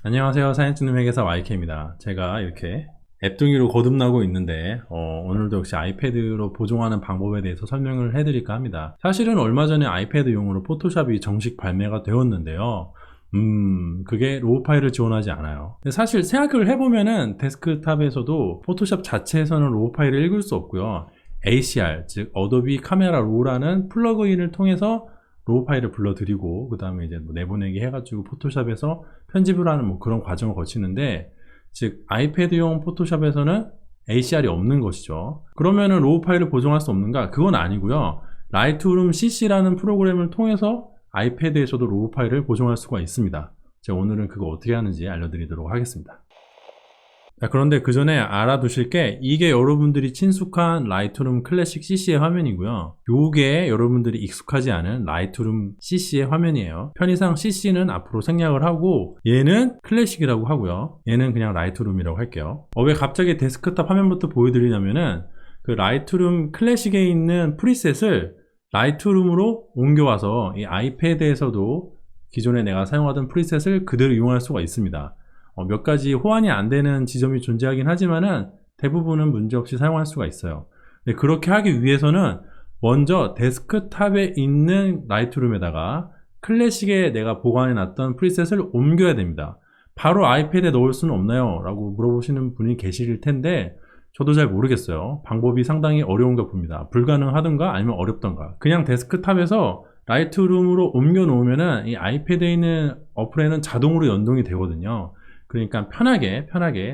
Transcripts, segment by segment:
안녕하세요. 사진 찍는 회계사 YK입니다. 제가 이렇게 앱둥이로 거듭나고 있는데 오늘도 역시 아이패드로 보정하는 방법에 대해서 설명을 해드릴까 합니다. 사실은 얼마 전에 아이패드용으로 포토샵이 정식 발매가 되었는데요. 그게 로우 파일을 지원하지 않아요. 근데 사실 생각을 해보면은 데스크탑에서도 포토샵 자체에서는 로우 파일을 읽을 수 없고요. ACR, 즉 어도비 카메라 로우라는 플러그인을 통해서 로우 파일을 불러드리고 그 다음에 이제 내보내기 해가지고 포토샵에서 편집을 하는 그런 과정을 거치는데, 즉 아이패드용 포토샵에서는 ACR이 없는 것이죠. 그러면은 로우 파일을 보정할 수 없는가? 그건 아니고요. 라이트룸 CC라는 프로그램을 통해서 아이패드에서도 로우 파일을 보정할 수가 있습니다. 제가 오늘은 그거 어떻게 하는지 알려드리도록 하겠습니다. 자, 그런데 그 전에 알아두실 게, 이게 여러분들이 친숙한 라이트룸 클래식 CC의 화면이고요. 요게 여러분들이 익숙하지 않은 라이트룸 CC의 화면이에요. 편의상 CC는 앞으로 생략을 하고 얘는 클래식이라고 하고요. 얘는 그냥 라이트룸이라고 할게요. 왜 갑자기 데스크탑 화면부터 보여드리냐면은, 그 라이트룸 클래식에 있는 프리셋을 라이트룸으로 옮겨와서 이 아이패드에서도 기존에 내가 사용하던 프리셋을 그대로 이용할 수가 있습니다. 몇 가지 호환이 안 되는 지점이 존재하긴 하지만은 대부분은 문제없이 사용할 수가 있어요. 근데 그렇게 하기 위해서는 먼저 데스크탑에 있는 라이트룸에다가 클래식에 내가 보관해 놨던 프리셋을 옮겨야 됩니다. 바로 아이패드에 넣을 수는 없나요? 라고 물어보시는 분이 계실 텐데, 저도 잘 모르겠어요. 방법이 상당히 어려운가 봅니다. 불가능하던가 아니면 어렵던가. 그냥 데스크탑에서 라이트룸으로 옮겨 놓으면은 이 아이패드에 있는 어플에는 자동으로 연동이 되거든요. 그러니까 편하게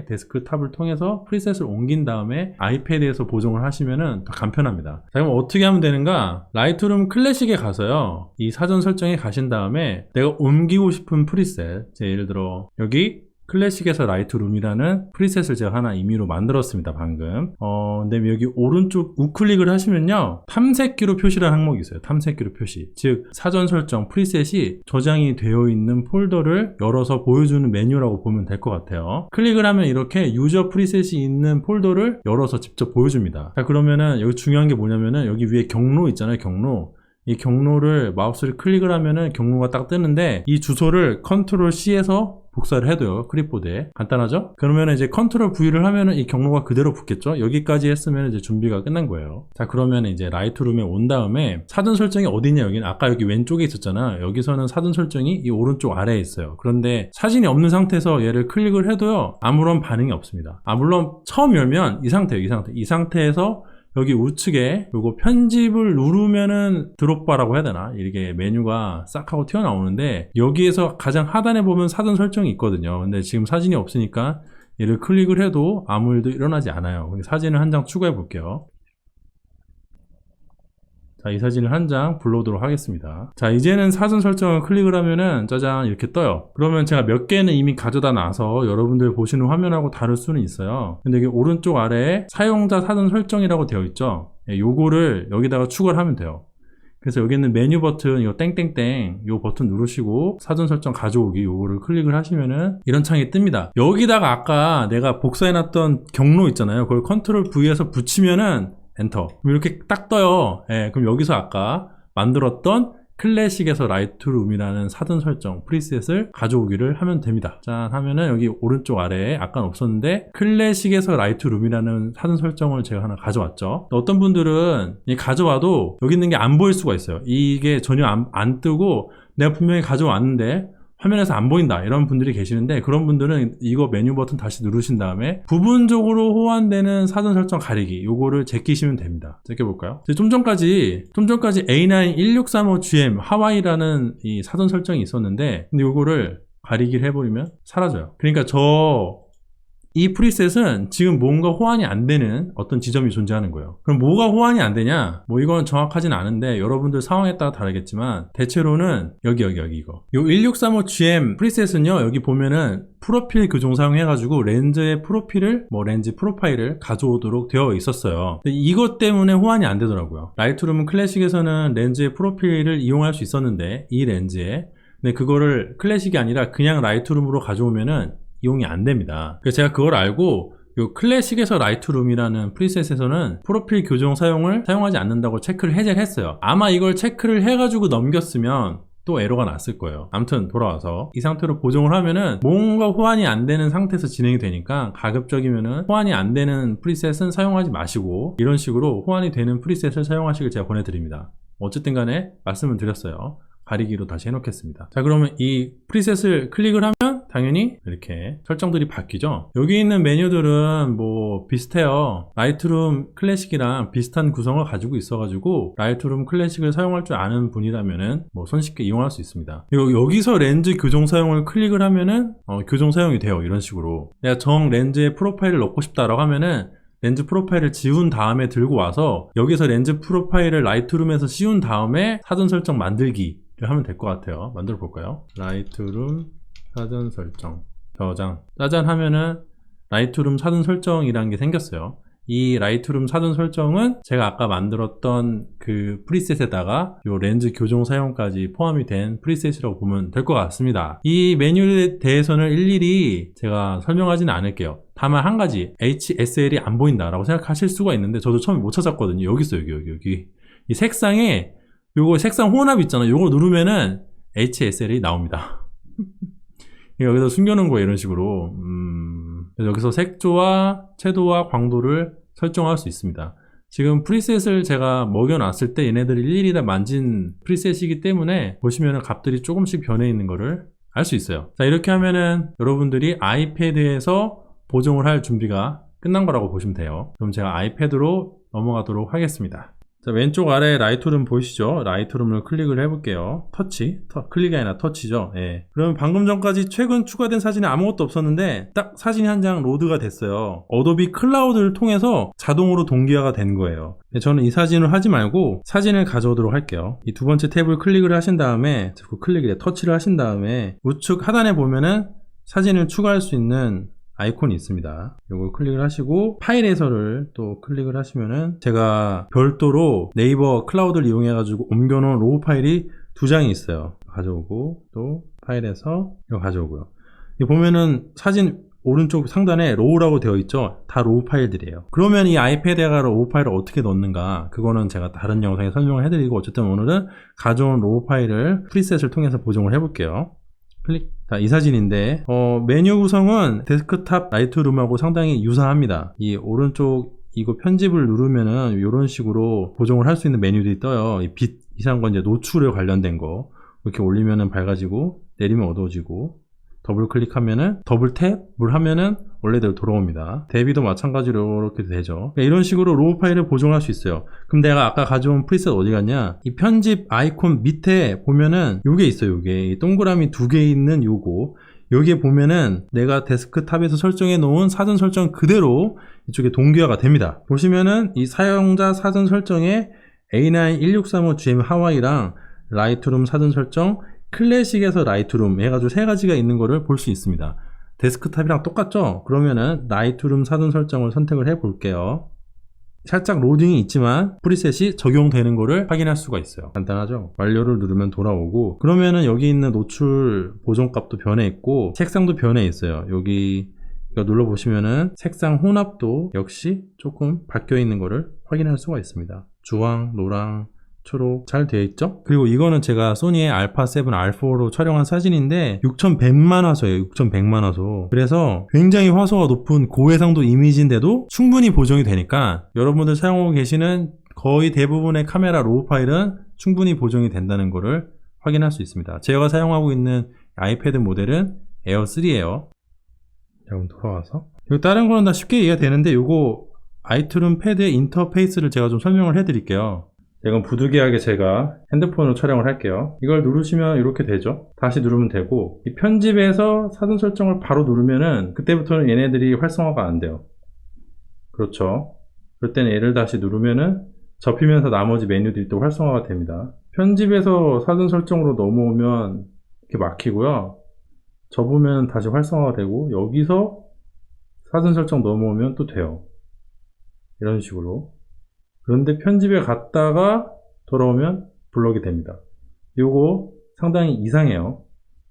데스크탑을 통해서 프리셋을 옮긴 다음에 아이패드에서 보정을 하시면은 더 간편합니다. 자, 그럼 어떻게 하면 되는가? 라이트룸 클래식에 가서요, 이 사전 설정에 가신 다음에 내가 옮기고 싶은 프리셋, 예를 들어 여기 클래식에서 라이트룸이라는 프리셋을 제가 하나 임의로 만들었습니다, 방금. 근데 여기 오른쪽 우클릭을 하시면요, 탐색기로 표시라는 항목이 있어요. 탐색기로 표시. 즉, 사전 설정 프리셋이 저장이 되어 있는 폴더를 열어서 보여주는 메뉴라고 보면 될 것 같아요. 클릭을 하면 이렇게 유저 프리셋이 있는 폴더를 열어서 직접 보여줍니다. 자, 그러면은 여기 중요한 게 뭐냐면은, 여기 위에 경로 있잖아요, 경로. 이 경로를 마우스를 클릭을 하면은 경로가 딱 뜨는데, 이 주소를 컨트롤 C에서 복사를 해둬요. 클립보드에. 간단하죠? 그러면 이제 컨트롤 V를 하면은 이 경로가 그대로 붙겠죠? 여기까지 했으면 이제 준비가 끝난 거예요. 자, 그러면 이제 라이트룸에 온 다음에 사전 설정이 어디냐? 여기는 아까 여기 왼쪽에 있었잖아. 여기서는 사전 설정이 이 오른쪽 아래에 있어요. 그런데 사진이 없는 상태에서 얘를 클릭을 해도요, 아무런 반응이 없습니다. 물론 처음 열면 이 상태예요. 이 상태에서 여기 우측에 요거 편집을 누르면은 드롭바라고 해야 되나? 이렇게 메뉴가 싹 하고 튀어나오는데, 여기에서 가장 하단에 보면 사전 설정이 있거든요. 근데 지금 사진이 없으니까 얘를 클릭을 해도 아무 일도 일어나지 않아요. 사진을 한 장 추가해 볼게요. 자, 이 사진을 한 장 불러오도록 하겠습니다. 자, 이제는 사전 설정을 클릭을 하면은 짜잔 이렇게 떠요. 그러면 제가 몇 개는 이미 가져다 놔서 여러분들 보시는 화면하고 다를 수는 있어요. 근데 이게 오른쪽 아래에 사용자 사전 설정이라고 되어 있죠. 요거를 여기다가 추가를 하면 돼요. 그래서 여기 있는 메뉴 버튼, 이 땡땡땡 요 버튼 누르시고 사전 설정 가져오기 요거를 클릭을 하시면은 이런 창이 뜹니다. 여기다가 아까 내가 복사해놨던 경로 있잖아요. 그걸 컨트롤 V에서 붙이면은 엔터. 이렇게 딱 떠요. 그럼 여기서 아까 만들었던 클래식에서 라이트룸이라는 사전 설정 프리셋을 가져오기를 하면 됩니다. 짠 하면은 여기 오른쪽 아래에 아까는 없었는데 클래식에서 라이트룸이라는 사전 설정을 제가 하나 가져왔죠. 어떤 분들은 가져와도 여기 있는 게 안 보일 수가 있어요. 이게 전혀 안 뜨고 내가 분명히 가져왔는데 화면에서 안 보인다, 이런 분들이 계시는데, 그런 분들은 이거 메뉴 버튼 다시 누르신 다음에 부분적으로 호환되는 사전 설정 가리기 요거를 제끼시면 됩니다. 제껴볼까요? 좀 전까지 A9-1635GM 하와이라는 이 사전 설정이 있었는데, 근데 요거를 가리기를 해버리면 사라져요. 그러니까 이 프리셋은 지금 뭔가 호환이 안 되는 어떤 지점이 존재하는 거예요. 그럼 뭐가 호환이 안 되냐? 이건 정확하진 않은데 여러분들 상황에 따라 다르겠지만, 대체로는 여기 이거. 요 1635GM 프리셋은요, 여기 보면은 프로필 교정 사용해가지고 렌즈의 프로필을, 렌즈 프로파일을 가져오도록 되어 있었어요. 근데 이것 때문에 호환이 안 되더라고요. 라이트룸 클래식에서는 렌즈의 프로필을 이용할 수 있었는데, 이 렌즈에. 근데 그거를 클래식이 아니라 그냥 라이트룸으로 가져오면은 이용이 안 됩니다. 그래서 제가 그걸 알고 요 클래식에서 라이트룸이라는 프리셋에서는 프로필 교정 사용을 사용하지 않는다고 체크를 해제를 했어요. 아마 이걸 체크를 해가지고 넘겼으면 또 에러가 났을 거예요. 아무튼 돌아와서 이 상태로 보정을 하면은 뭔가 호환이 안 되는 상태에서 진행이 되니까 가급적이면은 호환이 안 되는 프리셋은 사용하지 마시고 이런 식으로 호환이 되는 프리셋을 사용하시길 제가 권해드립니다. 어쨌든 간에 말씀을 드렸어요. 가리기로 다시 해놓겠습니다. 자, 그러면 이 프리셋을 클릭을 하면 당연히 이렇게 설정들이 바뀌죠. 여기 있는 메뉴들은 뭐 비슷해요. 라이트룸 클래식이랑 비슷한 구성을 가지고 있어가지고 라이트룸 클래식을 사용할 줄 아는 분이라면은 뭐 손쉽게 이용할 수 있습니다. 그리고 여기서 렌즈 교정 사용을 클릭을 하면은 교정 사용이 돼요. 이런 식으로 내가 정 렌즈의 프로파일을 넣고 싶다라고 하면은 렌즈 프로파일을 지운 다음에 들고 와서 여기서 렌즈 프로파일을 라이트룸에서 씌운 다음에 사전 설정 만들기를 하면 될 것 같아요. 만들어 볼까요? 라이트룸 사전 설정 저장 짜잔 하면은 라이트룸 사전 설정이라는 게 생겼어요. 이 라이트룸 사전 설정은 제가 아까 만들었던 그 프리셋에다가 요 렌즈 교정 사용까지 포함이 된 프리셋이라고 보면 될 것 같습니다. 이 메뉴에 대해서는 일일이 제가 설명하지는 않을게요. 다만 한 가지 HSL이 안 보인다 라고 생각하실 수가 있는데 저도 처음에 못 찾았거든요. 여기 있어요. 여기 이 색상에 요거 색상 혼합 있잖아요. 요거 누르면은 HSL이 나옵니다. 여기서 숨겨놓은 거예요. 이런 식으로 여기서 색조와 채도와 광도를 설정할 수 있습니다. 지금 프리셋을 제가 먹여놨을 때 얘네들이 일일이 다 만진 프리셋이기 때문에 보시면은 값들이 조금씩 변해 있는 거를 알 수 있어요. 자, 이렇게 하면은 여러분들이 아이패드에서 보정을 할 준비가 끝난 거라고 보시면 돼요. 그럼 제가 아이패드로 넘어가도록 하겠습니다. 자, 왼쪽 아래 라이트룸 보이시죠? 라이트룸을 클릭을 해볼게요. 클릭이 아니라 터치죠. 예. 그러면 방금 전까지 최근 추가된 사진에 아무것도 없었는데 딱 사진이 한 장 로드가 됐어요. 어도비 클라우드를 통해서 자동으로 동기화가 된 거예요. 저는 이 사진을 하지 말고 사진을 가져오도록 할게요. 이 두 번째 탭을 클릭을 하신 다음에 터치를 하신 다음에 우측 하단에 보면은 사진을 추가할 수 있는 아이콘이 있습니다. 이걸 클릭을 하시고 파일 해설을 또 클릭을 하시면은 제가 별도로 네이버 클라우드를 이용해 가지고 옮겨놓은 로우 파일이 두 장이 있어요. 가져오고 또 파일에서 이거 가져오고요. 여기 보면은 사진 오른쪽 상단에 로우라고 되어 있죠. 다 로우 파일들이에요. 그러면 이 아이패드에다가 로우 파일을 어떻게 넣는가, 그거는 제가 다른 영상에 설명을 해드리고 어쨌든 오늘은 가져온 로우 파일을 프리셋을 통해서 보정을 해볼게요. 클릭. 자, 이 사진인데 메뉴 구성은 데스크탑 라이트룸하고 상당히 유사합니다. 이 오른쪽 이거 편집을 누르면은 이런 식으로 보정을 할 수 있는 메뉴들이 떠요. 이 빛 이상한 건 이제 노출에 관련된 거 이렇게 올리면은 밝아지고 내리면 어두워지고 더블 클릭하면은 더블 탭을 하면은 원래대로 돌아옵니다. 대비도 마찬가지로 이렇게 되죠. 그러니까 이런 식으로 로우 파일을 보정할 수 있어요. 그럼 내가 아까 가져온 프리셋 어디 갔냐? 이 편집 아이콘 밑에 보면은 요게 있어요. 요게 이 동그라미 두 개 있는 요거. 여기에 보면은 내가 데스크탑에서 설정해 놓은 사전 설정 그대로 이쪽에 동기화가 됩니다. 보시면은 이 사용자 사전 설정에 A91635GM 하와이랑 라이트룸 사전 설정, 클래식에서 라이트룸 해가지고 세 가지가 있는 거를 볼 수 있습니다. 데스크탑이랑 똑같죠? 그러면은 라이트룸 사전 설정을 선택을 해 볼게요. 살짝 로딩이 있지만 프리셋이 적용되는 거를 확인할 수가 있어요. 간단하죠? 완료를 누르면 돌아오고 그러면은 여기 있는 노출 보정값도 변해 있고 색상도 변해 있어요. 여기 이거 눌러보시면은 색상 혼합도 역시 조금 바뀌어 있는 거를 확인할 수가 있습니다. 주황, 노랑, 초록 잘 되어 있죠? 그리고 이거는 제가 소니의 알파7 R4로 촬영한 사진인데 6100만 화소예요. 6100만 화소. 그래서 굉장히 화소가 높은 고해상도 이미지인데도 충분히 보정이 되니까 여러분들 사용하고 계시는 거의 대부분의 카메라 로우 파일은 충분히 보정이 된다는 것을 확인할 수 있습니다. 제가 사용하고 있는 아이패드 모델은 에어3예요. 여러분 돌아와서 이거 다른 거는 다 쉽게 이해가 되는데 요거 라이트룸 패드의 인터페이스를 제가 좀 설명을 해 드릴게요. 이건 부득이하게 제가 핸드폰으로 촬영을 할게요. 이걸 누르시면 이렇게 되죠. 다시 누르면 되고 이 편집에서 사전 설정을 바로 누르면은 그때부터는 얘네들이 활성화가 안 돼요. 그렇죠. 그럴 때는 얘를 다시 누르면은 접히면서 나머지 메뉴들이 또 활성화가 됩니다. 편집에서 사전 설정으로 넘어오면 이렇게 막히고요. 접으면 다시 활성화가 되고 여기서 사전 설정 넘어오면 또 돼요. 이런 식으로. 그런데 편집에 갔다가 돌아오면 블럭이 됩니다. 요거 상당히 이상해요.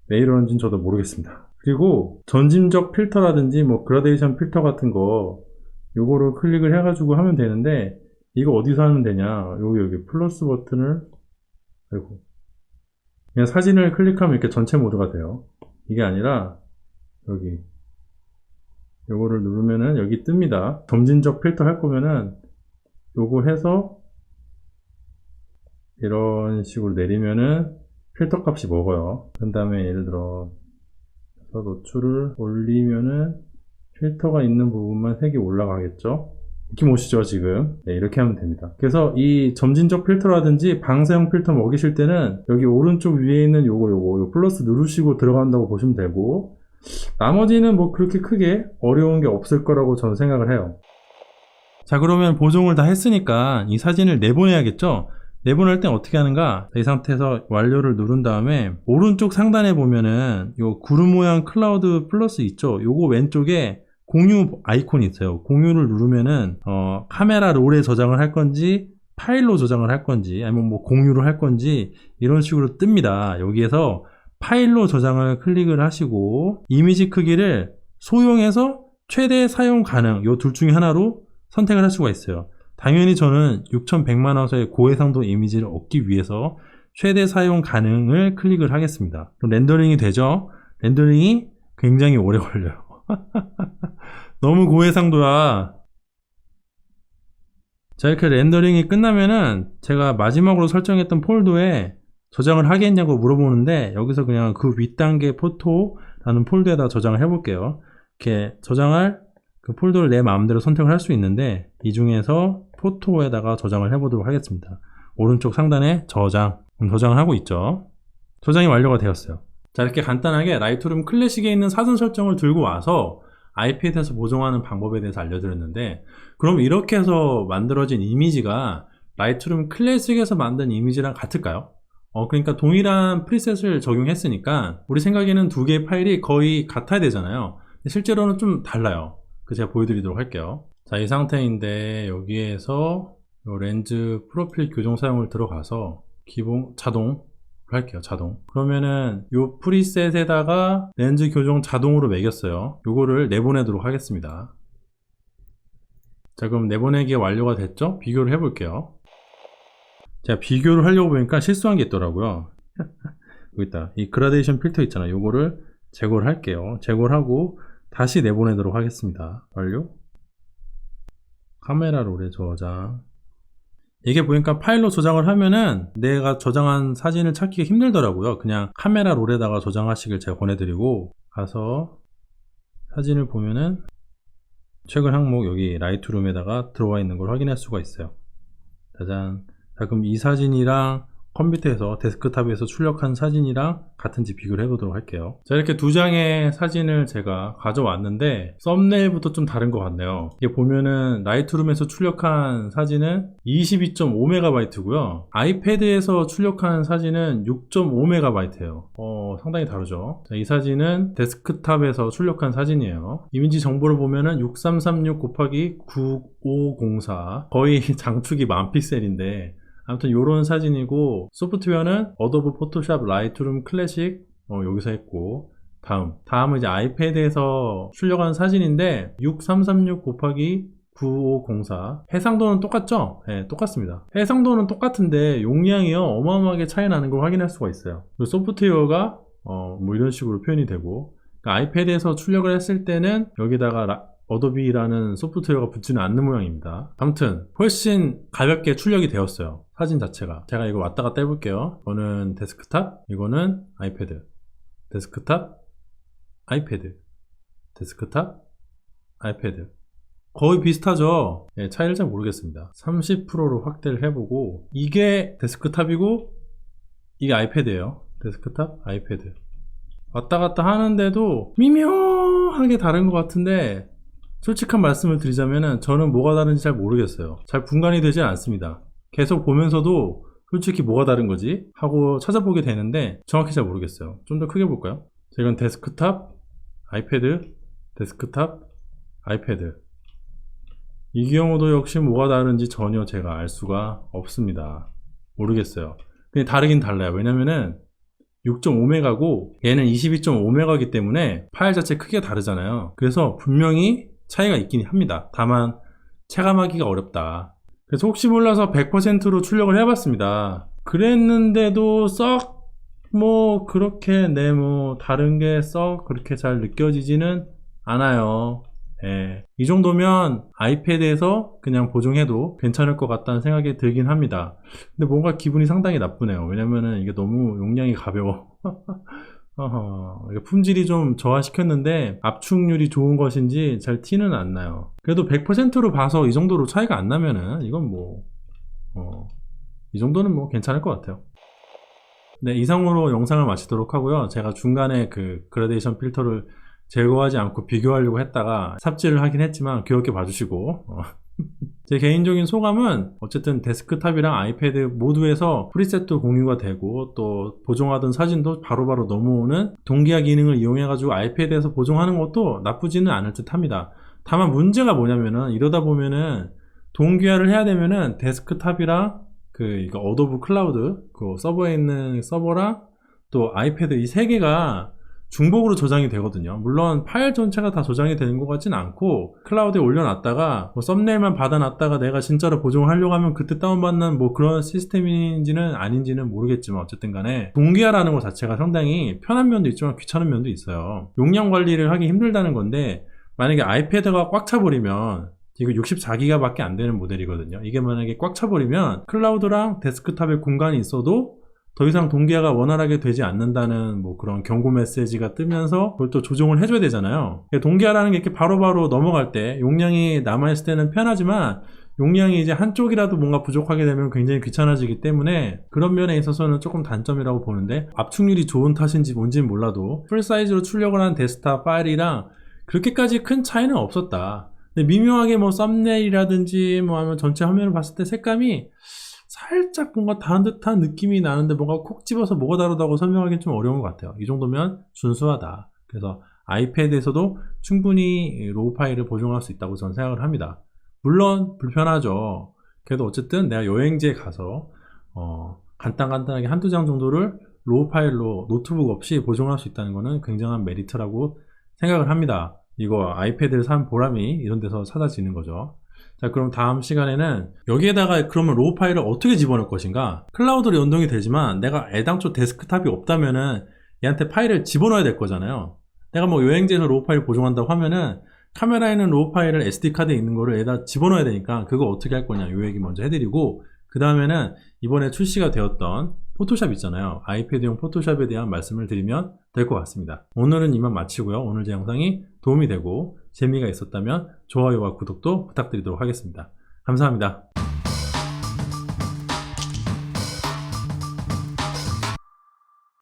왜 이러는지는 저도 모르겠습니다. 그리고 전짐적 필터라든지 뭐 그라데이션 필터 같은 거 요거를 클릭을 해가지고 하면 되는데 이거 어디서 하면 되냐? 여기 플러스 버튼을 그냥 사진을 클릭하면 이렇게 전체 모드가 돼요. 이게 아니라 여기 요거를 누르면은 여기 뜹니다. 점진적 필터 할 거면은 요거 해서 이런 식으로 내리면은 필터 값이 먹어요. 그 다음에 예를 들어 노출을 올리면은 필터가 있는 부분만 색이 올라가겠죠. 느낌 오시죠 지금? 네, 이렇게 하면 됩니다. 그래서 이 점진적 필터라든지 방사형 필터 먹이실 때는 여기 오른쪽 위에 있는 요거 플러스 누르시고 들어간다고 보시면 되고, 나머지는 뭐 그렇게 크게 어려운 게 없을 거라고 저는 생각을 해요. 자, 그러면 보정을 다 했으니까 이 사진을 내보내야겠죠? 내보낼 땐 어떻게 하는가? 이 상태에서 완료를 누른 다음에 오른쪽 상단에 보면은 요 구름 모양 클라우드 플러스 있죠? 요거 왼쪽에 공유 아이콘이 있어요. 공유를 누르면은 카메라 롤에 저장을 할 건지 파일로 저장을 할 건지 아니면 뭐 공유를 할 건지 이런 식으로 뜹니다. 여기에서 파일로 저장을 클릭을 하시고 이미지 크기를 소형에서 최대 사용 가능 요 둘 중에 하나로 선택을 할 수가 있어요. 당연히 저는 6100만화소의 고해상도 이미지를 얻기 위해서 최대 사용 가능을 클릭을 하겠습니다. 그럼 렌더링이 되죠? 렌더링이 굉장히 오래 걸려요. 너무 고해상도야. 자, 이렇게 렌더링이 끝나면은 제가 마지막으로 설정했던 폴더에 저장을 하겠냐고 물어보는데 여기서 그냥 그 윗단계 포토라는 폴더에다 저장을 해볼게요. 이렇게 저장할 그 폴더를 내 마음대로 선택을 할 수 있는데 이 중에서 포토에다가 저장을 해보도록 하겠습니다. 오른쪽 상단에 저장을 하고 있죠. 저장이 완료가 되었어요. 자, 이렇게 간단하게 라이트룸 클래식에 있는 사전 설정을 들고 와서 아이패드에서 보정하는 방법에 대해서 알려드렸는데, 그럼 이렇게 해서 만들어진 이미지가 라이트룸 클래식에서 만든 이미지랑 같을까요? 그러니까 동일한 프리셋을 적용했으니까 우리 생각에는 두 개의 파일이 거의 같아야 되잖아요. 실제로는 좀 달라요. 그 제가 보여드리도록 할게요. 자, 이 상태인데 여기에서 요 렌즈 프로필 교정 사용을 들어가서 기본 자동 할게요. 자동. 그러면은 요 프리셋에다가 렌즈 교정 자동으로 매겼어요. 요거를 내보내도록 하겠습니다. 자, 그럼 내보내기가 완료가 됐죠? 비교를 해볼게요. 제가 비교를 하려고 보니까 실수한 게 있더라고요. 여기 있다. 이 그라데이션 필터 있잖아요. 요거를 제거를 할게요. 제거를 하고 다시 내보내도록 하겠습니다. 완료. 카메라 롤에 저장. 이게 보니까 파일로 저장을 하면은 내가 저장한 사진을 찾기가 힘들더라고요. 그냥 카메라 롤에다가 저장하시길 제가 권해드리고, 가서 사진을 보면은 최근 항목 여기 라이트룸에다가 들어와 있는 걸 확인할 수가 있어요. 짜잔. 자, 그럼 이 사진이랑 컴퓨터에서 데스크탑에서 출력한 사진이랑 같은지 비교를 해보도록 할게요. 자, 이렇게 두 장의 사진을 제가 가져왔는데 썸네일부터 좀 다른 것 같네요. 이게 보면은 라이트룸에서 출력한 사진은 22.5MB고요 아이패드에서 출력한 사진은 6.5MB예요. 상당히 다르죠. 자, 이 사진은 데스크탑에서 출력한 사진이에요. 이미지 정보를 보면은 6336 곱하기 9504 거의 장축이 10,000픽셀인데 아무튼 요런 사진이고, 소프트웨어는 어도브 포토샵 라이트룸 클래식 여기서 했고, 다음은 이제 아이패드에서 출력한 사진인데 6336 곱하기 9504 해상도는 똑같죠? 네, 똑같습니다. 해상도는 똑같은데 용량이요 어마어마하게 차이 나는 걸 확인할 수가 있어요. 그리고 소프트웨어가 뭐 이런 식으로 표현이 되고, 그러니까 아이패드에서 출력을 했을 때는 여기다가 어도비라는 소프트웨어가 붙지는 않는 모양입니다. 아무튼 훨씬 가볍게 출력이 되었어요. 사진 자체가. 제가 이거 왔다 갔다 해볼게요. 이거는 데스크탑, 이거는 아이패드. 데스크탑, 아이패드. 데스크탑, 아이패드. 거의 비슷하죠? 네, 차이를 잘 모르겠습니다. 30%로 확대를 해보고, 이게 데스크탑이고 이게 아이패드예요. 데스크탑, 아이패드. 왔다 갔다 하는데도 미묘하게 다른 것 같은데, 솔직한 말씀을 드리자면은 저는 뭐가 다른지 잘 모르겠어요. 잘 분간이 되지 않습니다. 계속 보면서도 솔직히 뭐가 다른 거지? 하고 찾아보게 되는데 정확히 잘 모르겠어요. 좀 더 크게 볼까요? 자, 이건 데스크탑, 아이패드, 데스크탑, 아이패드. 이 경우도 역시 뭐가 다른지 전혀 제가 알 수가 없습니다. 모르겠어요. 근데 다르긴 달라요. 왜냐면은 6.5메가고 얘는 22.5메가이기 때문에 파일 자체 크기가 다르잖아요. 그래서 분명히 차이가 있긴 합니다. 다만 체감하기가 어렵다. 그래서 혹시 몰라서 100%로 출력을 해봤습니다. 그랬는데도 썩 뭐 그렇게 뭐 다른 게 썩 그렇게 잘 느껴지지는 않아요. 예. 이 정도면 아이패드에서 그냥 보정해도 괜찮을 것 같다는 생각이 들긴 합니다. 근데 뭔가 기분이 상당히 나쁘네요. 왜냐면은 이게 너무 용량이 가벼워. 이게 품질이 좀 저하시켰는데 압축률이 좋은 것인지 잘 티는 안 나요. 그래도 100%로 봐서 이 정도로 차이가 안 나면은 이건 뭐 이 정도는 뭐 괜찮을 것 같아요. 네, 이상으로 영상을 마치도록 하고요. 제가 중간에 그 그라데이션 필터를 제거하지 않고 비교하려고 했다가 삽질을 하긴 했지만 귀엽게 봐주시고 제 개인적인 소감은 어쨌든 데스크탑이랑 아이패드 모두에서 프리셋도 공유가 되고 또 보정하던 사진도 바로바로 넘어오는 동기화 기능을 이용해 가지고 아이패드에서 보정하는 것도 나쁘지는 않을 듯 합니다. 다만 문제가 뭐냐면은 이러다 보면은 동기화를 해야 되면은 데스크탑이랑 이거 어도브 클라우드 그 서버에 있는 서버랑 또 아이패드 이 세 개가 중복으로 저장이 되거든요. 물론 파일 전체가 다 저장이 되는 것 같진 않고 클라우드에 올려놨다가 뭐 썸네일만 받아놨다가 내가 진짜로 보정을 하려고 하면 그때 다운받는 뭐 그런 시스템인지는 아닌지는 모르겠지만 어쨌든 간에 동기화라는 것 자체가 상당히 편한 면도 있지만 귀찮은 면도 있어요. 용량 관리를 하기 힘들다는 건데 만약에 아이패드가 꽉 차버리면 이거 64기가 밖에 안 되는 모델이거든요. 이게 만약에 꽉 차버리면 클라우드랑 데스크탑에 공간이 있어도 더 이상 동기화가 원활하게 되지 않는다는 뭐 그런 경고 메시지가 뜨면서 그걸 또 조정을 해줘야 되잖아요. 동기화라는 게 이렇게 바로바로 넘어갈 때 용량이 남아있을 때는 편하지만 용량이 이제 한쪽이라도 뭔가 부족하게 되면 굉장히 귀찮아지기 때문에 그런 면에 있어서는 조금 단점이라고 보는데 압축률이 좋은 탓인지 뭔지는 몰라도 풀사이즈로 출력을 한 데스크탑 파일이랑 그렇게까지 큰 차이는 없었다. 근데 미묘하게 뭐 썸네일이라든지 뭐 하면 전체 화면을 봤을 때 색감이 살짝 뭔가 다른 듯한 느낌이 나는데 뭔가 콕 집어서 뭐가 다르다고 설명하기는 좀 어려운 것 같아요. 이 정도면 순수하다. 그래서 아이패드에서도 충분히 로우 파일을 보정할 수 있다고 저는 생각을 합니다. 물론 불편하죠. 그래도 어쨌든 내가 여행지에 가서 간단하게 한두 장 정도를 로우 파일로 노트북 없이 보정할 수 있다는 것은 굉장한 메리트라고 생각을 합니다. 이거 아이패드를 산 보람이 이런 데서 찾아지는 거죠. 자, 그럼 다음 시간에는 여기에다가 그러면 로우 파일을 어떻게 집어넣을 것인가? 클라우드로 연동이 되지만 내가 애당초 데스크탑이 없다면은 얘한테 파일을 집어넣어야 될 거잖아요. 내가 뭐 여행지에서 로우 파일 보정한다고 하면은 카메라에 있는 로우 파일을 SD카드에 있는 거를 얘다 집어넣어야 되니까 그거 어떻게 할 거냐 요 얘기 먼저 해드리고 그 다음에는 이번에 출시가 되었던 포토샵 있잖아요. 아이패드용 포토샵에 대한 말씀을 드리면 될 것 같습니다. 오늘은 이만 마치고요. 오늘 제 영상이 도움이 되고 재미가 있었다면 좋아요와 구독도 부탁드리도록 하겠습니다. 감사합니다.